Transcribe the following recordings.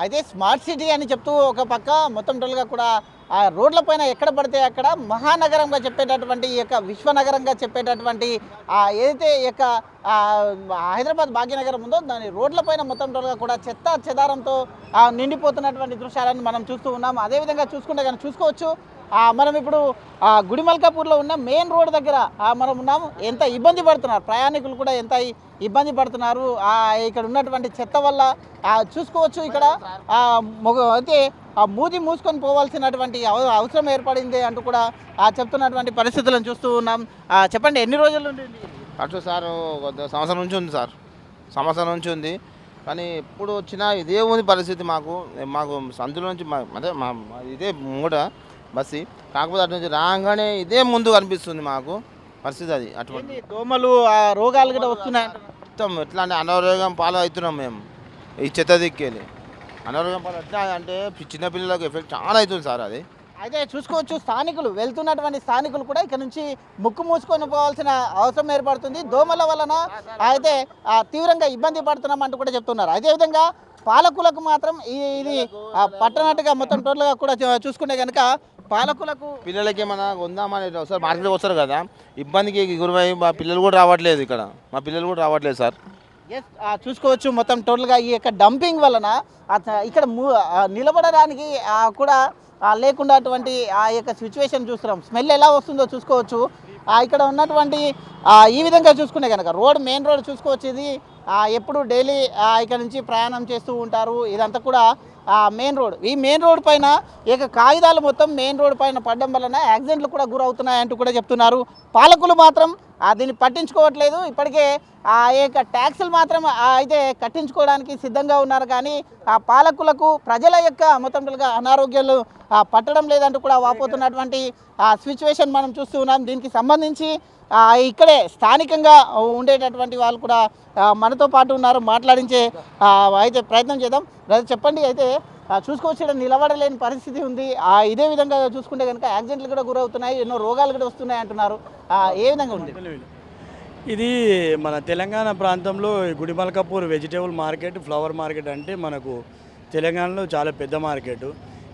అయితే smart city అని చెప్తూ ఒక పక్క మొత్తం టోల్గా కూడా ఆ రోడ్లపైన ఎక్కడ పడితే అక్కడ మహానగరంగా చెప్పేటటువంటి ఈ యొక్క విశ్వనగరంగా చెప్పేటటువంటి ఏదైతే ఈ యొక్క హైదరాబాద్ భాగ్యనగరం ఉందో దాని రోడ్లపైన మొత్తం టోల్గా కూడా చెత్త చెదారంతో నిండిపోతున్నటువంటి దృశ్యాలను మనం చూస్తూ ఉన్నాం. అదేవిధంగా చూసుకుంటే కానీ చూసుకోవచ్చు మనం ఇప్పుడు గుడిమల్కాపూర్లో ఉన్న మెయిన్ రోడ్ దగ్గర మనం ఉన్నాము. ఎంత ఇబ్బంది పడుతున్నారు ప్రయాణికులు కూడా, ఎంత ఇబ్బంది పడుతున్నారు ఇక్కడ ఉన్నటువంటి చెత్త వల్ల. చూసుకోవచ్చు ఇక్కడ అయితే మూతి మూసుకొని పోవాల్సినటువంటి అవసరం ఏర్పడింది అంటూ కూడా చెప్తున్నటువంటి పరిస్థితులను చూస్తూ ఉన్నాం. చెప్పండి, ఎన్ని రోజుల నుండి అటు సార్? సంవత్సరం నుంచి ఉంది సార్, సంవత్సరం నుంచి ఉంది. కానీ ఎప్పుడు వచ్చినా ఇదే ఉంది పరిస్థితి. మాకు సందులో నుంచి అదే ఇదే మూడ బస్సు, కాకపోతే అటు నుంచి రాగానే ఇదే ముందు కనిపిస్తుంది మాకు పరిస్థితి. అది అటువంటి దోమలు రోగాలు కూడా వస్తున్నాయి. మొత్తం ఎట్లా అంటే అనారోగ్యం పాలు అవుతున్నాం మేము ఈ చెత్త దిక్కేది. అనారోగ్యం పాలు ఎట్లా అంటే చిన్నపిల్లలకు ఎఫెక్ట్ చాలా అవుతుంది సార్. అది అయితే చూసుకోవచ్చు, వెళ్తున్నటువంటి స్థానికులు కూడా ఇక్కడ నుంచి ముక్కు మూసుకొని పోవాల్సిన అవసరం ఏర్పడుతుంది దోమల వలన. అయితే తీవ్రంగా ఇబ్బంది పడుతున్నాం అంటూ కూడా చెప్తున్నారు. అదేవిధంగా పాలకులకు మాత్రం ఇది పట్టనట్టుగా మొత్తం టోటల్గా కూడా చూసుకుంటే కనుక పాలకులకు పిల్లలకి ఏమైనా కొందామని ఒకసారి మార్కెట్కి వస్తారు కదా, ఇబ్బందికి గురై మా పిల్లలు కూడా రావట్లేదు. ఇక్కడ మా పిల్లలు కూడా రావట్లేదు సార్. చూసుకోవచ్చు మొత్తం టోటల్గా ఈ యొక్క డంపింగ్ వలన ఇక్కడ నిలబడడానికి కూడా లేకుండా అటువంటి ఆ యొక్క సిచ్యువేషన్ చూస్తున్నాం. స్మెల్ ఎలా వస్తుందో చూసుకోవచ్చు. ఇక్కడ ఉన్నటువంటి ఈ విధంగా చూసుకునే కనుక మెయిన్ రోడ్ చూసుకోవచ్చు. ఇది ఎప్పుడు డైలీ ఇక్కడ నుంచి ప్రయాణం చేస్తూ ఉంటారు. ఇదంతా కూడా మెయిన్ రోడ్. ఈ మెయిన్ రోడ్ పైన ఇక కాగితాలు మొత్తం మెయిన్ రోడ్ పైన పడడం వలన యాక్సిడెంట్లు కూడా గురవుతున్నాయంటూ కూడా చెప్తున్నారు. పాలకులు మాత్రం దీన్ని పట్టించుకోవట్లేదు. ఇప్పటికే ఆ యొక్క ట్యాక్సులు మాత్రం అయితే కట్టించుకోవడానికి సిద్ధంగా ఉన్నారు. కానీ ఆ పాలకులకు ప్రజల యొక్క మొత్తంగా అనారోగ్యాలు పట్టడం లేదంటూ కూడా వాపోతున్నటువంటి సిచ్యువేషన్ మనం చూస్తూ ఉన్నాం. దీనికి సంబంధించి ఇక్కడే స్థానికంగా ఉండేటటువంటి వాళ్ళు కూడా మనతో పాటు ఉన్నారు. మాట్లాడించే అయితే ప్రయత్నం చేద్దాం. చెప్పండి, అయితే చూసుకోవచ్చు ఇక్కడ నిలబడలేని పరిస్థితి ఉంది. ఇదే విధంగా చూసుకుంటే కనుక యాక్సిడెంట్లు కూడా గురవుతున్నాయి, ఎన్నో రోగాలు కూడా వస్తున్నాయి అంటున్నారు. ఏ విధంగా ఉంది ఇది? మన తెలంగాణ ప్రాంతంలో Gudimalkapur vegetable market, flower market అంటే మనకు తెలంగాణలో చాలా పెద్ద మార్కెట్.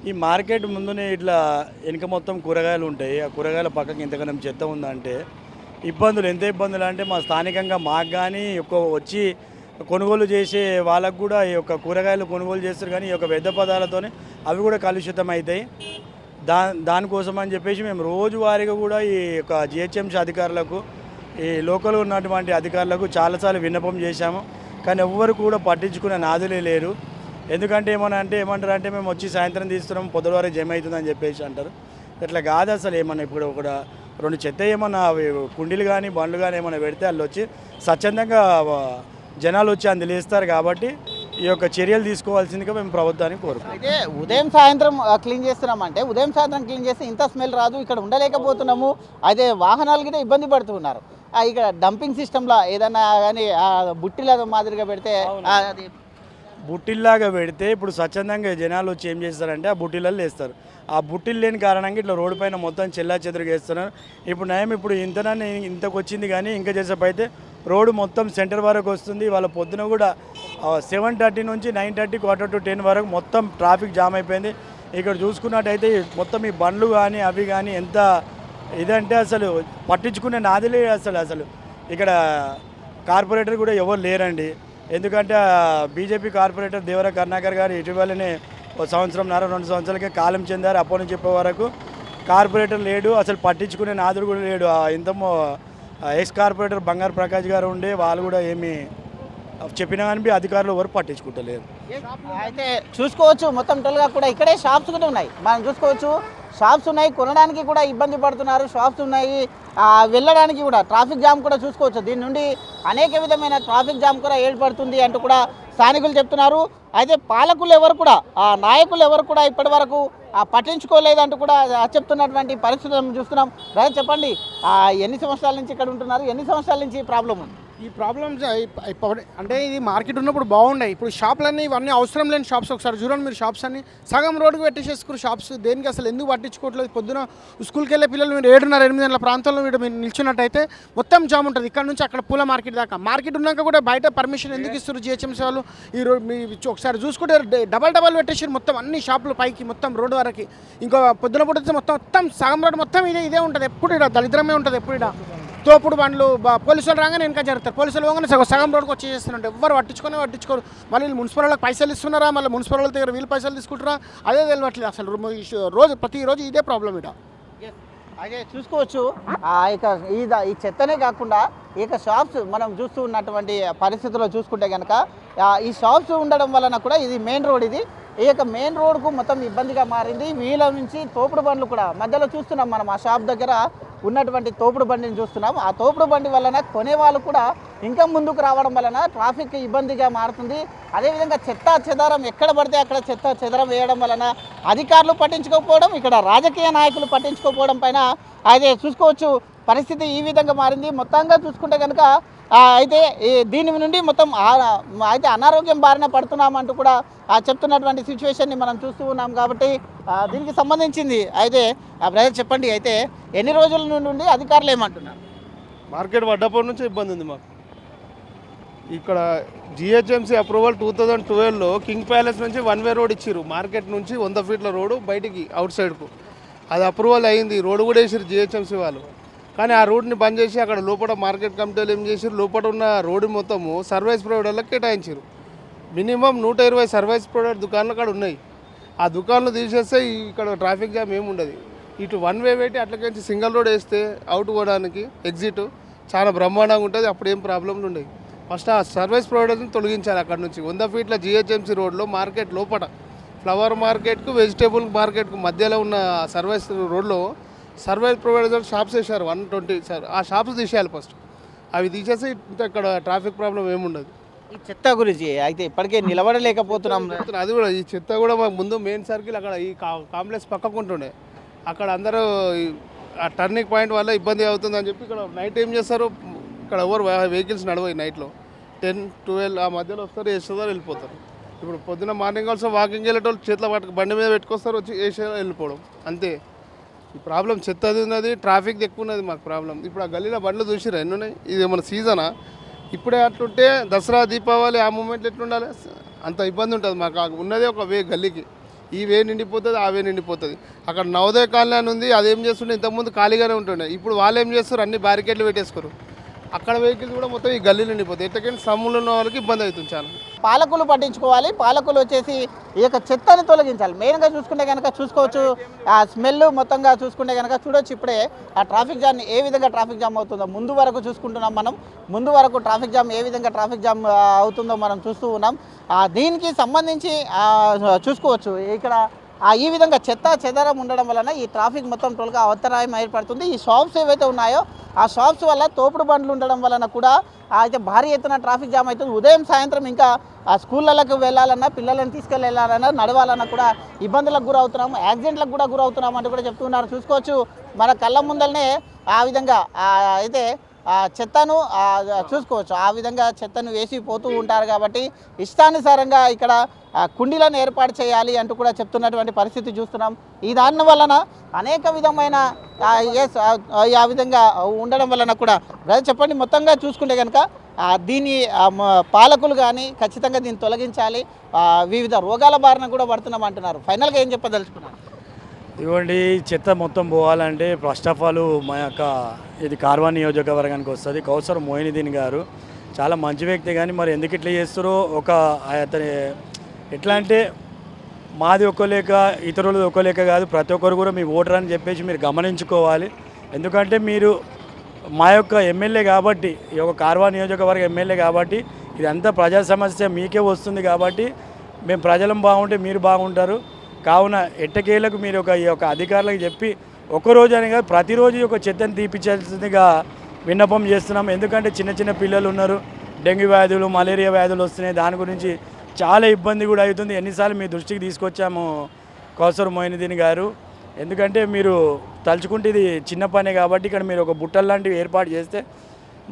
ఈ మార్కెట్ ముందునే ఇట్లా వెనుక మొత్తం కూరగాయలు ఉంటాయి. ఆ కూరగాయల పక్కకి ఇంతకన్నా చెత్త ఉందంటే ఇబ్బందులు, ఎంత ఇబ్బందులు అంటే మా స్థానికంగా మాకు కానీ వచ్చి కొనుగోలు చేసే వాళ్ళకు కూడా ఈ యొక్క కూరగాయలు కొనుగోలు చేస్తారు. కానీ ఈ యొక్క వ్యర్థ పదార్థాలతోనే అవి కూడా కలుషితం అవుతాయి. దానికోసం అని చెప్పేసి మేము రోజువారీగా కూడా ఈ యొక్క జిహెచ్ఎంసీ అధికారులకు, ఈ లోకల్ ఉన్నటువంటి అధికారులకు చాలాసార్లు విన్నపం చేశాము. కానీ ఎవ్వరు కూడా పట్టించుకునే నాదులే లేరు. ఎందుకంటే ఏమంటారు మేము వచ్చి సాయంత్రం తీస్తున్నాం, పొద్దువారే జమ అవుతుందని చెప్పేసి అంటారు. ఇట్లా కాదు అసలు. ఏమన్నా ఇప్పుడు ఒక 2 చెత్త ఏమన్నా కుండీలు కానీ బండ్లు కానీ ఏమైనా పెడితే వాళ్ళు వచ్చి స్వచ్ఛందంగా జనాలు వచ్చి అందులో వేస్తారు. కాబట్టి ఈ యొక్క చర్యలు తీసుకోవాల్సిందిగా మేము ప్రభుత్వాన్ని కోరుకుంటాం. అయితే ఉదయం సాయంత్రం క్లీన్ చేస్తున్నామంటే ఉదయం సాయంత్రం క్లీన్ చేస్తే ఇంత స్మెల్ రాదు, ఇక్కడ ఉండలేకపోతున్నాము. అయితే వాహనాలు కూడా ఇబ్బంది పడుతున్నారు. ఇక్కడ డంపింగ్ సిస్టంలో ఏదైనా కానీ బుట్టిల మాదిరిగా పెడితే బుట్టిల్లాగా పెడితే ఇప్పుడు స్వచ్ఛందంగా జనాలు వచ్చి ఏం చేస్తారంటే ఆ బుట్టిలలో వేస్తారు. ఆ బుట్టిలు లేని కారణంగా ఇట్లా రోడ్డు పైన మొత్తం చెల్లా చెదురుగా వేస్తున్నారు. ఇప్పుడు ఇంతకు వచ్చింది కానీ ఇంకా చేసేపైతే రోడ్డు మొత్తం సెంటర్ వరకు వస్తుంది. వాళ్ళ పొద్దున కూడా 7:30 నుంచి 9:30, 9:45 వరకు మొత్తం ట్రాఫిక్ జామ్ అయిపోయింది. ఇక్కడ చూసుకున్నట్టయితే మొత్తం ఈ బండ్లు కానీ అవి కానీ ఎంత ఇదంటే అసలు పట్టించుకునే నాదిలే అసలు ఇక్కడ కార్పొరేటర్ కూడా ఎవరు లేరండి. ఎందుకంటే బీజేపీ కార్పొరేటర్ దేవర కరుణాకర్ గారు ఇటీవలనే 1 సంవత్సరంన్నర 2 సంవత్సరాలకే కాలం చెందారు. అప్పటి నుంచి చెప్పే వరకు కార్పొరేటర్ లేడు, అసలు పట్టించుకునే నాదుడు కూడా లేడు. ఇంతమో ఎక్స్ కార్పొరేటర్ బంగారు ప్రకాష్ గారు ఉండే, వాళ్ళు కూడా ఏమి చెప్పినా కానీ అధికారులు ఎవరు పట్టించుకుంటలేరు. అయితే చూసుకోవచ్చు మొత్తం టోల్గా కూడా ఇక్కడే షాప్స్ కూడా ఉన్నాయి. మనం చూసుకోవచ్చు షాప్స్ ఉన్నాయి, కొనడానికి కూడా ఇబ్బంది పడుతున్నారు. షాప్స్ ఉన్నాయి, వెళ్ళడానికి కూడా ట్రాఫిక్ జామ్ కూడా చూసుకోవచ్చు. దీని నుండి అనేక విధమైన ట్రాఫిక్ జామ్ కూడా ఏర్పడుతుంది అంటూ కూడా స్థానికులు చెప్తున్నారు. అయితే పాలకులు ఎవరు కూడా నాయకులు ఎవరు కూడా ఇప్పటి వరకు పట్టించుకోలేదంటూ కూడా చెప్తున్నటువంటి పరిస్థితులను చూస్తున్నాం. రైతు చెప్పండి, ఎన్ని సంవత్సరాల నుంచి ఇక్కడ ఉంటున్నారు? ఎన్ని సంవత్సరాల నుంచి ప్రాబ్లం ఉంది? ఈ ప్రాబ్లమ్స్ అంటే ఇది మార్కెట్ ఉన్నప్పుడు బాగుండే. ఇప్పుడు షాపులన్నీ ఇవన్నీ అవసరం లేని షాప్స్. ఒకసారి చూడండి మీరు, షాప్స్ అన్ని సగం రోడ్డుకు పెట్టేసేసుకున్నారు షాప్స్. దేనికి అసలు ఎందుకు పట్టించుకోవట్లేదు? పొద్దున స్కూల్కి వెళ్ళే పిల్లలు మీరు 7:30-8 గంటల ప్రాంతంలో మీరు నిల్చున్నట్టయితే మొత్తం జామ్ ఉంటుంది. ఇక్కడ నుంచి అక్కడ పూల మార్కెట్ దాకా. మార్కెట్ ఉన్నాక కూడా బయట పర్మిషన్ ఎందుకు ఇస్తారు జిహెచ్ఎంసీ వాళ్ళు? ఈ రోడ్ మీ ఒకసారి చూసుకుంటే డబల్ పెట్టేసారు మొత్తం అన్ని షాపులు పైకి మొత్తం రోడ్డు వరకు. ఇంకో పొద్దున పూట మొత్తం సగం రోడ్డు మొత్తం ఇదే ఉంటుంది. ఎప్పుడు ఇక్కడ దరిద్రమే ఉంటుంది. ఎప్పుడు ఇక్కడ తోపుడు బండ్లు పోలీసులు రాగానే వెనక జరుగుతారు. పోలీసులు పోగానే సగం రోడ్డుకి వచ్చేసేస్తున్నారు. ఎవరు పట్టించుకోరు. మళ్ళీ మున్సిపల్ వాళ్ళకి పైసలు ఇస్తున్నారా, మళ్ళీ మున్సిపల్ వాళ్ళ దగ్గర వీళ్ళు పైసలు తీసుకుంటారా, అదే తెలియట్లేదు అసలు. ప్రతిరోజు ఇదే ప్రాబ్లం ఇక్కడ. అదే చూసుకోవచ్చు. ఈ చెత్తనే కాకుండా ఈ షాప్స్ మనం చూస్తూ ఉన్నటువంటి పరిస్థితుల్లో చూసుకుంటే కనుక ఈ షాప్స్ ఉండడం వలన కూడా ఇది మెయిన్ రోడ్. ఇది ఈ యొక్క మెయిన్ రోడ్కు మొత్తం ఇబ్బందిగా మారింది. వీళ్ళ నుంచి తోపుడు బండ్లు కూడా మధ్యలో చూస్తున్నాం మనం. ఆ షాప్ దగ్గర ఉన్నటువంటి తోపుడు బండిని చూస్తున్నాం. ఆ తోపుడు బండి వలన కొనేవాళ్ళు కూడా ఇంకా ముందుకు రావడం వలన ట్రాఫిక్ ఇబ్బందిగా మారుతుంది. అదేవిధంగా చెత్త చెదారం ఎక్కడ పడితే అక్కడ చెత్త చెదారం వేయడం వలన అధికారులు పట్టించుకోకపోవడం, ఇక్కడ రాజకీయ నాయకులు పట్టించుకోకపోవడం పైన అయితే చూసుకోవచ్చు పరిస్థితి ఈ విధంగా మారింది. మొత్తంగా చూసుకుంటే కనుక అయితే దీని నుండి మొత్తం అయితే అనారోగ్యం బారిన పడుతున్నామంటూ కూడా చెప్తున్నటువంటి సిచ్యువేషన్ని మనం చూస్తూ ఉన్నాం. కాబట్టి దీనికి సంబంధించింది అయితే బ్రదర్ చెప్పండి, అయితే ఎన్ని రోజుల నుండి అధికారులు ఏమంటున్నారు? మార్కెట్ పడ్డప్పటి నుంచి ఇబ్బంది ఉంది మాకు. ఇక్కడ జిహెచ్ఎంసీ అప్రూవల్ 2012లో కింగ్ ప్యాలెస్ నుంచి 1 వే రోడ్ ఇచ్చారు. మార్కెట్ నుంచి 100 ఫీట్ల రోడ్డు బయటికి అవుట్ సైడ్కు అది అప్రూవల్ అయింది. రోడ్డు కూడా వేసారు జిహెచ్ఎంసీ వాళ్ళు. కానీ ఆ రోడ్ని బంద్ చేసి అక్కడ లోపల మార్కెట్ కమిటీలు ఏం చేసారు, లోపల ఉన్న రోడ్డు మొత్తము సర్వీస్ ప్రొవైడర్లకు కేటాయించారు. మినిమం 120 సర్వీస్ ప్రొవైడర్ దుకాణాలు అక్కడ ఉన్నాయి. ఆ దుకాణాలు తీసేస్తే ఇక్కడ ట్రాఫిక్ జామ్ ఏమి ఉండదు. ఇటు 1 వే పెట్టి అట్లకించి సింగిల్ రోడ్ వేస్తే అవుట్ పోవడానికి ఎగ్జిట్ చాలా బ్రహ్మాండంగా ఉంటుంది. అప్పుడు ఏం ప్రాబ్లమ్లు ఉండవు. ఫస్ట్ ఆ సర్వీస్ ప్రొవైడర్ని తొలగించాలి అక్కడ నుంచి. 100 ఫీట్ల జిహెచ్ఎంసీ రోడ్లో మార్కెట్ లోపల ఫ్లవర్ మార్కెట్కు వెజిటేబుల్ మార్కెట్కు మధ్యలో ఉన్న సర్వీస్ రోడ్లో సర్వీస్ ప్రొవైడర్ షాప్స్ వేసారు 120. ఆ షాప్స్ తీసేయాలి ఫస్ట్. అవి తీసేసి ఇక్కడ ట్రాఫిక్ ప్రాబ్లం ఏముండదు. ఈ చెత్త గురించి అయితే ఇప్పటికే నిలబడలేకపోతున్నాం. అది కూడా ఈ చెత్త కూడా మాకు ముందు మెయిన్ సర్కిల్ అక్కడ ఈ కాంప్లెక్స్ పక్కకు ఉంటుండే. అక్కడ అందరూ ఆ టర్నింగ్ పాయింట్ వల్ల ఇబ్బంది అవుతుందని చెప్పి ఇక్కడ నైట్ ఏం చేస్తారు, ఇక్కడ ఎవరు వెహికల్స్ నడవాయి నైట్లో 10-12 ఆ మధ్యలో వస్తారు, వేసేదారు, వెళ్ళిపోతారు. ఇప్పుడు పొద్దున్న మార్నింగ్ ఆల్సో వాకింగ్ వెళ్ళేటోళ్ళు చేతిలో బండి మీద పెట్టుకొస్తారు, వచ్చి వేసే వెళ్ళిపోవడం అంతే. ఈ ప్రాబ్లం చెత్తది ఉన్నది, ట్రాఫిక్ ఎక్కువ ఉన్నది మాకు ప్రాబ్లం. ఇప్పుడు ఆ గల్లీలో బండ్లు చూసిరా ఎన్ని ఉన్నాయి? ఇది ఏమన్నా సీజనా? ఇప్పుడే అట్లుంటే దసరా దీపావళి ఆ మూమెంట్లు ఎట్లుండాలి? అంత ఇబ్బంది ఉంటుంది మాకు. ఉన్నదే ఒక వే గల్లీకి. ఈ వే నిండిపోతుంది, ఆ వే నిండిపోతుంది. అక్కడ నవోదయ కాలనీ అని ఉంది, అదేం చేస్తుండే ఇంతకుముందు ఖాళీగానే ఉంటుండే. ఇప్పుడు వాళ్ళు ఏం చేస్తారు, అన్ని బ్యారికేడ్లు పెట్టేసుకోరు. అక్కడ వెహికల్స్ కూడా మొత్తం ఈ గల్లీలు నిండిపోతాయి. ఎట్లకైనా సమ్ములు ఉన్న వాళ్ళకి ఇబ్బంది అవుతుంది చాలా. పాలకులు పట్టించుకోవాలి. పాలకులు వచ్చేసి ఈ యొక్క చెత్తని తొలగించాలి. మెయిన్గా చూసుకుంటే కనుక చూసుకోవచ్చు ఆ స్మెల్ మొత్తంగా చూసుకుంటే కనుక చూడొచ్చు. ఇప్పుడే ఆ ట్రాఫిక్ జామ్ ఏ విధంగా ట్రాఫిక్ జామ్ అవుతుందో ముందు వరకు చూసుకుంటున్నాం మనం. ముందు వరకు ట్రాఫిక్ జామ్ ఏ విధంగా ట్రాఫిక్ జామ్ అవుతుందో మనం చూస్తూ ఉన్నాం. దీనికి సంబంధించి చూసుకోవచ్చు ఇక్కడ ఈ విధంగా చెత్త చెదారం ఉండడం వలన ఈ ట్రాఫిక్ మొత్తం టోల్గా అవతరాయం ఏర్పడుతుంది. ఈ షాప్స్ ఏవైతే ఉన్నాయో ఆ షాప్స్ వల్ల తోపుడు బండ్లు ఉండడం వలన కూడా అయితే భారీ ఎత్తున ట్రాఫిక్ జామ్ అవుతుంది. ఉదయం సాయంత్రం ఇంకా స్కూళ్ళకు వెళ్ళాలన్నా, పిల్లలను తీసుకెళ్ళాలన్నా, నడవాలన్నా కూడా ఇబ్బందులకు గురవుతున్నాము, యాక్సిడెంట్లకు కూడా గురవుతున్నాం అంటూ కూడా చెప్తున్నారు. చూసుకోవచ్చు మన కళ్ళ ముందరనే ఆ విధంగా అయితే చెత్తను చూసుకోవచ్చు. ఆ విధంగా చెత్తను వేసి పోతూ ఉంటారు. కాబట్టి ఇష్టానుసారంగా ఇక్కడ కుండీలను ఏర్పాటు చేయాలి అంటూ కూడా చెప్తున్నటువంటి పరిస్థితి చూస్తున్నాం. ఈ దాని వలన అనేక విధమైన ఆ విధంగా ఉండడం వలన కూడా చెప్పండి మొత్తంగా చూసుకుంటే కనుక దీన్ని పాలకులు కానీ ఖచ్చితంగా దీన్ని తొలగించాలి. వివిధ రోగాల బారిన కూడా పడుతున్నాం అంటున్నారు. ఫైనల్గా ఏం చెప్పదలుచుకున్నారు? ఇవ్వండి, చెత్త మొత్తం పోవాలంటే ఫస్ట్ ఆఫ్ ఆల్ మా యొక్క ఇది కార్వా నియోజకవర్గానికి వస్తుంది. కౌసర్ మొయినుద్దీన్ గారు చాలా మంచి వ్యక్తి, కానీ మరి ఎందుకు ఇట్లా చేస్తారో అతని ఎట్లా అంటే మాది ఒక్క లేక ఇతరులు ఒక్క లేక కాదు, ప్రతి ఒక్కరు కూడా మీ ఓటర్ అని చెప్పేసి మీరు గమనించుకోవాలి. ఎందుకంటే మీరు మా యొక్క ఎమ్మెల్యే కాబట్టి, ఈ యొక్క కార్వా నియోజకవర్గ ఎమ్మెల్యే కాబట్టి ఇదంతా ప్రజా సమస్య మీకే వస్తుంది. కాబట్టి మేము ప్రజలం బాగుంటే మీరు బాగుంటారు. కావున ఎట్టకేలకు మీరు ఈ యొక్క అధికారులకు చెప్పి ఒక్కరోజు అని కాదు ప్రతిరోజు ఒక చెత్తను తీపిచ్చాల్సిందిగా విన్నపం చేస్తున్నాం. ఎందుకంటే చిన్న చిన్న పిల్లలు ఉన్నారు, డెంగ్యూ వ్యాధులు, మలేరియా వ్యాధులు వస్తున్నాయి. దాని గురించి చాలా ఇబ్బంది కూడా అవుతుంది. ఎన్నిసార్లు మీ దృష్టికి తీసుకొచ్చాము కౌసర్ మొయినుద్దీన్ గారు. ఎందుకంటే మీరు తలుచుకుంటే ఇది చిన్న పనే కాబట్టి ఇక్కడ మీరు ఒక బుట్టలు లాంటివి ఏర్పాటు చేస్తే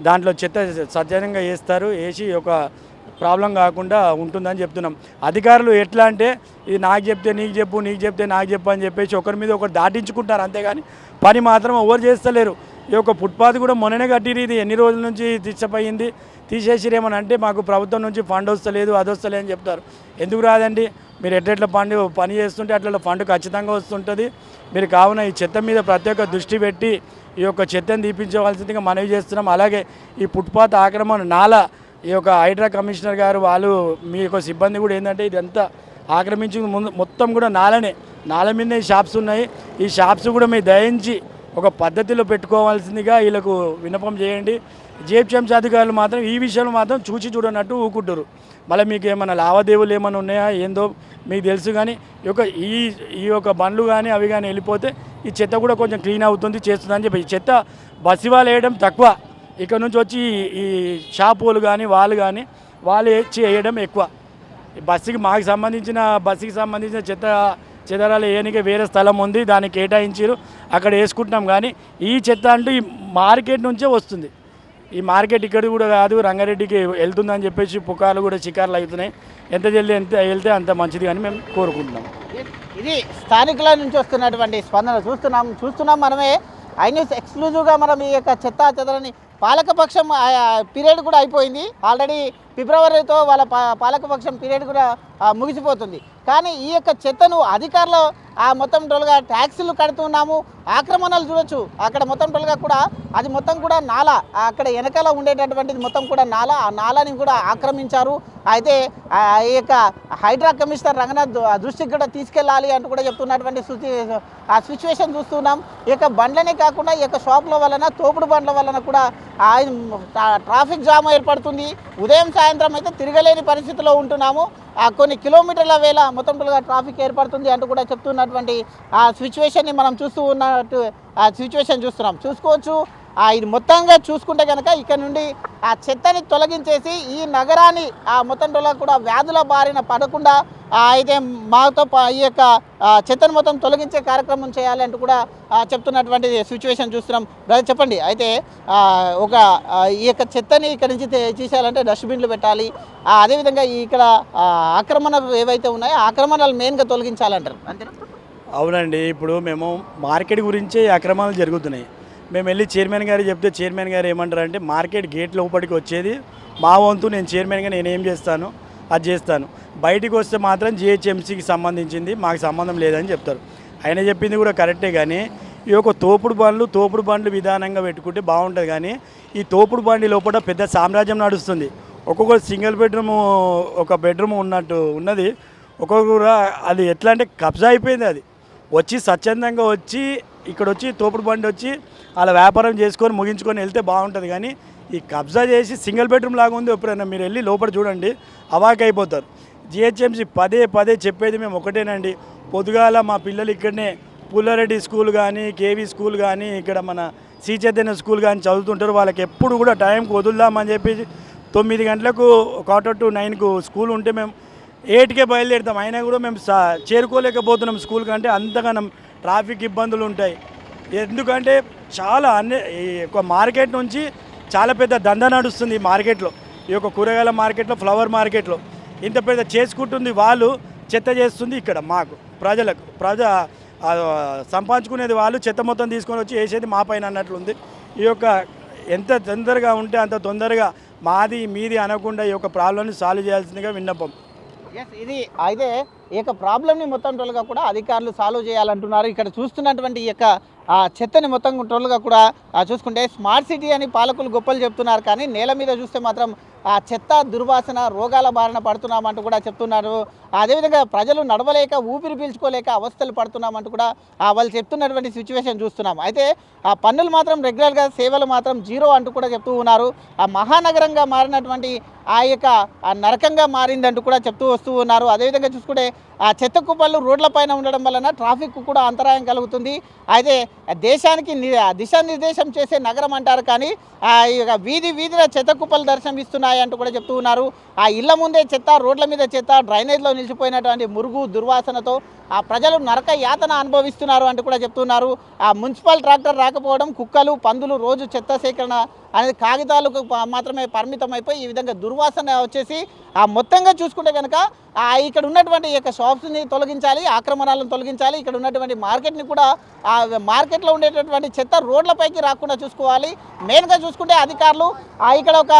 దాంట్లో చెత్త సజ్జనంగా వేస్తారు, వేసి ఒక ప్రాబ్లం కాకుండా ఉంటుందని చెప్తున్నాం. అధికారులు ఎట్లా అంటే ఇది నాకు చెప్తే నీకు చెప్పు, నీకు చెప్తే నాకు చెప్పు అని చెప్పేసి ఒకరి మీద ఒకరు దాటించుకుంటారు, అంతేగాని పని మాత్రం ఎవరు చేస్తలేరు. ఈ యొక్క ఫుట్పాత్ కూడా మొన్ననే కట్టిరు, ఇది ఎన్ని రోజుల నుంచి తీసిపోయింది, తీసేసిరేమని అంటే మాకు ప్రభుత్వం నుంచి ఫండ్ వస్తలేదు, అది వస్తలేదు అని చెప్తారు. ఎందుకు రాదండి? మీరు ఎట్లెట్లా పని చేస్తుంటే అట్లా ఫండ్ ఖచ్చితంగా వస్తుంటుంది. మీరు కావున ఈ చెత్త మీద ప్రత్యేక దృష్టి పెట్టి ఈ యొక్క చెత్తను తీపించవలసిందిగా మనవి చేస్తున్నాం. అలాగే ఈ ఫుట్పాత్ ఆక్రమణ నాలా ఈ యొక్క హైడ్రా కమిషనర్ గారు వాళ్ళు మీ యొక్క సిబ్బంది కూడా ఏంటంటే ఇదంతా ఆక్రమించి మొత్తం కూడా నాల మీదనే ఈ షాప్స్ ఉన్నాయి. ఈ షాప్స్ కూడా మీరు దయించి ఒక పద్ధతిలో పెట్టుకోవాల్సిందిగా వీళ్ళకు విన్నపం చేయండి. జిహెచ్ఎంసీ అధికారులు మాత్రం ఈ విషయంలో మాత్రం చూసి చూడనట్టు ఊకుంటారు. మళ్ళీ మీకు ఏమైనా లావాదేవీలు ఏమైనా ఉన్నాయా ఏందో మీకు తెలుసు, కానీ ఈ యొక్క బండ్లు కానీ అవి కానీ వెళ్ళిపోతే ఈ చెత్త కూడా కొంచెం క్లీన్ అవుతుంది, చేస్తుంది అని చెప్పి ఈ చెత్త బస్సు వేయడం తక్కువ. ఇక్కడ నుంచి వచ్చి ఈ షాపులు కానీ వాళ్ళు వేయడం ఎక్కువ. మాకు సంబంధించిన బస్సుకి సంబంధించిన చెత్తరాలు వేయడానికి వేరే స్థలం ఉంది, దాన్ని కేటాయించారు, అక్కడ వేసుకుంటున్నాం. కానీ ఈ చెత్త అంటూ ఈ మార్కెట్ నుంచే వస్తుంది. ఈ మార్కెట్ ఇక్కడ కూడా కాదు, రంగారెడ్డికి వెళ్తుందని చెప్పేసి పుకార్లు కూడా షికార్లు అవుతున్నాయి. ఎంత జల్దీ వెళ్తే అంత మంచిది అని మేము కోరుకుంటున్నాం. ఇది స్థానికుల నుంచి వస్తున్నటువంటి స్పందన చూస్తున్నాం మనమే. ఐ న్యూస్ ఎక్స్క్లూజివ్గా మనం ఈ యొక్క చెత్తని పాలకపక్షం పీరియడ్ కూడా అయిపోయింది ఆల్రెడీ. ఫిబ్రవరితో వాళ్ళ పాలకపక్షం పీరియడ్ కూడా ముగిసిపోతుంది. కానీ ఈ యొక్క చెత్తను అధికారులు మొత్తం టోల్గా ట్యాక్సీలు కడుతున్నాము, ఆక్రమణలు చూడొచ్చు. అక్కడ మొత్తం టోల్గా కూడా అది మొత్తం కూడా నాలా, అక్కడ వెనకాల ఉండేటటువంటిది మొత్తం కూడా నాలా, ఆ నాలాని కూడా ఆక్రమించారు. అయితే ఈ యొక్క హైడ్రా కమిషనర్ రంగనాథ్ దృష్టికి కూడా తీసుకెళ్ళాలి అంటూ కూడా చెప్తున్నటువంటి సిచ్యువేషన్ చూస్తున్నాం. ఈ యొక్క బండ్లనే కాకుండా ఈ యొక్క షాపుల వలన, తోపుడు బండ్ల వలన కూడా ట్రాఫిక్ జామ్ ఏర్పడుతుంది. ఉదయం సాయంత్రం అయితే తిరగలేని పరిస్థితిలో ఉంటున్నాము. కొన్ని కిలోమీటర్ల వేళ మొత్తం ట్రాఫిక్ ఏర్పడుతుంది అంటూ కూడా చెప్తున్నటువంటి ఆ సిచ్యువేషన్ని మనం చూసుకోవచ్చు. ఇది మొత్తంగా చూసుకుంటే కనుక ఇక్కడ నుండి ఆ చెత్తని తొలగించేసి ఈ నగరాన్ని మొత్తం కూడా వ్యాధుల బారిన పడకుండా అయితే మాతో ఈ యొక్క చెత్తను మొత్తం తొలగించే కార్యక్రమం చేయాలి అంటూ కూడా చెప్తున్నటువంటి సిచ్యువేషన్ చూస్తున్నాం. బ్రదర్ చెప్పండి, అయితే ఈ యొక్క చెత్తని ఇక్కడ నుంచి తీసేయాలంటే డస్ట్బిన్లు పెట్టాలి, అదేవిధంగా ఇక్కడ ఆక్రమణలు ఏవైతే ఉన్నాయో ఆక్రమణలు మెయిన్గా తొలగించాలంటారు, అంతేనా? అవునండి, ఇప్పుడు మేము మార్కెట్ గురించే అక్రమాలు జరుగుతున్నాయి. మేము వెళ్ళి చైర్మన్ గారు చెప్తే చైర్మన్ గారు ఏమంటారంటే మార్కెట్ గేట్ లోపలికి వచ్చేది మా వంతు, నేను చైర్మన్గా నేనేం చేస్తాను అది చేస్తాను, బయటికి వస్తే మాత్రం జిహెచ్ఎంసీకి సంబంధించింది, మాకు సంబంధం లేదని చెప్తారు. ఆయన చెప్పింది కూడా కరెక్టే, కానీ ఈ యొక్క తోపుడు బండ్లు విధానంగా పెట్టుకుంటే బాగుంటుంది. కానీ ఈ తోపుడు బండి లోపల పెద్ద సామ్రాజ్యం నడుస్తుంది. ఒక్కొక్క సింగిల్ బెడ్రూమ్ ఉన్నది, ఒక్కొక్క అది ఎట్లా అంటే కబ్జా అయిపోయింది. అది వచ్చి స్వచ్ఛందంగా ఇక్కడ వచ్చి తోపుడు బండి వచ్చి అలా వ్యాపారం చేసుకొని ముగించుకొని వెళ్తే బాగుంటుంది. కానీ ఈ కబ్జా చేసి సింగిల్ బెడ్రూమ్ లాగా ఉంది. ఎప్పుడైనా మీరు వెళ్ళి లోపల చూడండి, అవాక్ అయిపోతారు. జిహెచ్ఎంసీ పదే చెప్పేది మేము ఒకటేనండి, పొద్దుగాల మా పిల్లలు ఇక్కడనే పుల్లారెడ్డి స్కూల్ కానీ, కేవీ స్కూల్ కానీ, ఇక్కడ మన శ్రీ చైతన్య స్కూల్ కానీ చదువుతుంటారు. వాళ్ళకి ఎప్పుడు కూడా టైంకి వదులుదామని చెప్పేసి 9 గంటలకు 8:45కు స్కూల్ ఉంటే మేము 8కే బయలుదేరుతాం. అయినా కూడా మేము చేరుకోలేకపోతున్నాం స్కూల్ కంటే, అంతగానం ట్రాఫిక్ ఇబ్బందులు ఉంటాయి. ఎందుకంటే చాలా ఈ యొక్క మార్కెట్ నుంచి చాలా పెద్ద దందా నడుస్తుంది ఈ మార్కెట్లో, ఈ యొక్క కూరగాయల మార్కెట్లో, ఫ్లవర్ మార్కెట్లో ఇంత పెద్ద చేసుకుంటుంది. వాళ్ళు చెత్త చేస్తుంది ఇక్కడ మాకు ప్రజలకు సంపాదించుకునేది వాళ్ళు, చెత్త మొత్తం తీసుకొని వచ్చి వేసేది మా పైన అన్నట్లుంది. ఈ యొక్క ఎంత తొందరగా ఉంటే అంత తొందరగా మాది మీది అనకుండా ఈ యొక్క ప్రాబ్లమ్ని సాల్వ్ చేయాల్సిందిగా విన్నపం. ఇది అయితే ఈ యొక్క ప్రాబ్లమ్ని మొత్తం టోల్గా కూడా అధికారులు సాల్వ్ చేయాలంటున్నారు. ఇక్కడ చూస్తున్నటువంటి ఈ యొక్క చెత్తని మొత్తం టోల్గా కూడా చూసుకుంటే స్మార్ట్ సిటీ అని పాలకులు గొప్పలు చెప్తున్నారు, కానీ నేల మీద చూస్తే మాత్రం చెత్త దుర్వాసన రోగాల బారిన పడుతున్నామంటూ కూడా చెప్తున్నారు. అదేవిధంగా ప్రజలు నడవలేక ఊపిరి పీల్చుకోలేక అవస్థలు పడుతున్నామంటూ కూడా వాళ్ళు చెప్తున్నటువంటి సిచ్యువేషన్ చూస్తున్నాం. అయితే పన్నులు మాత్రం రెగ్యులర్గా, సేవలు మాత్రం జీరో అంటూ కూడా చెప్తూ ఉన్నారు. మహానగరంగా మారినటువంటి ఆ యొక్క నరకంగా మారిందంటూ కూడా చెప్తూ వస్తూ ఉన్నారు. అదేవిధంగా చూసుకుంటే చెత్త కుప్పలు రోడ్లపైన ఉండడం వలన ట్రాఫిక్ కూడా అంతరాయం కలుగుతుంది. అయితే దేశానికి దిశానిర్దేశం చేసే నగరం అంటారు, కానీ వీధిన చెత్త కుప్పలు దర్శనమిస్తున్నాయి అంటూ కూడా చెప్తూ ఉన్నారు. ఇళ్ల ముందే చెత్త, రోడ్ల మీద చెత్త, డ్రైనేజ్లో నిలిచిపోయినటువంటి మురుగు దుర్వాసనతో ప్రజలు నరక యాతన అనుభవిస్తున్నారు అంటూ కూడా చెప్తున్నారు. మున్సిపల్ ట్రాక్టర్ రాకపోవడం, కుక్కలు పందులు రోజు చెత్త సేకరణ అనేది కాగితాలకు మాత్రమే పరిమితం అయిపోయి ఈ విధంగా దుర్వాసన వచ్చేసి మొత్తంగా చూసుకుంటే కనుక ఇక్కడ ఉన్నటువంటి ఈ యొక్క షాప్స్ని తొలగించాలి, ఆక్రమణాలను తొలగించాలి, ఇక్కడ ఉన్నటువంటి మార్కెట్ని కూడా మార్కెట్లో ఉండేటటువంటి చెత్త రోడ్లపైకి రాకుండా చూసుకోవాలి. మెయిన్గా చూసుకుంటే అధికారులు ఇక్కడ ఒక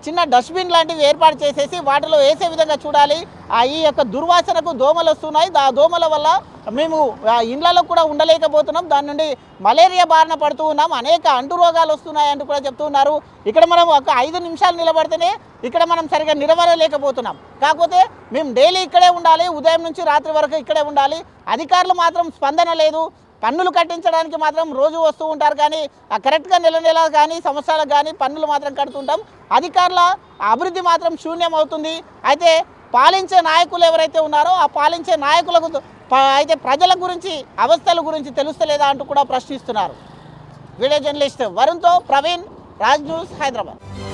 చిన్న డస్ట్బిన్ లాంటివి ఏర్పాటు చేసేసి వాటిలో వేసే విధంగా చూడాలి. ఈ యొక్క దుర్వాసనకు దోమలు వస్తున్నాయి, ఆ దోమల వల్ల మేము ఇండ్లలో కూడా ఉండలేకపోతున్నాం, దాని నుండి మలేరియా బారిన పడుతూ ఉన్నాం, అనేక అంటు రోగాలు వస్తున్నాయి అంటూ కూడా చెప్తూ ఉన్నారు. ఇక్కడ మనం ఒక 5 నిమిషాలు నిలబడితేనే ఇక్కడ మనం సరిగా నిలబడలేకపోతున్నాం. కాకపోతే మేము డైలీ ఇక్కడే ఉండాలి, ఉదయం నుంచి రాత్రి వరకు ఇక్కడే ఉండాలి. అధికారులు మాత్రం స్పందన లేదు. పన్నులు కట్టించడానికి మాత్రం రోజు వస్తూ ఉంటారు, కానీ కరెక్ట్గా నెల కానీ సంవత్సరాలకు కానీ పన్నులు మాత్రం కడుతుంటాం. అధికారుల అభివృద్ధి మాత్రం శూన్యం అవుతుంది. అయితే పాలించే నాయకులు ఎవరైతే ఉన్నారో ఆ పాలించే నాయకులకు అయితే ప్రజల గురించి అవస్థల గురించి తెలుస్తలేదా అంటూ కూడా ప్రశ్నిస్తున్నారు. వీడియో జర్నలిస్ట్ వరుణ్తో ప్రవీణ్, రాజ్ న్యూస్, హైదరాబాద్.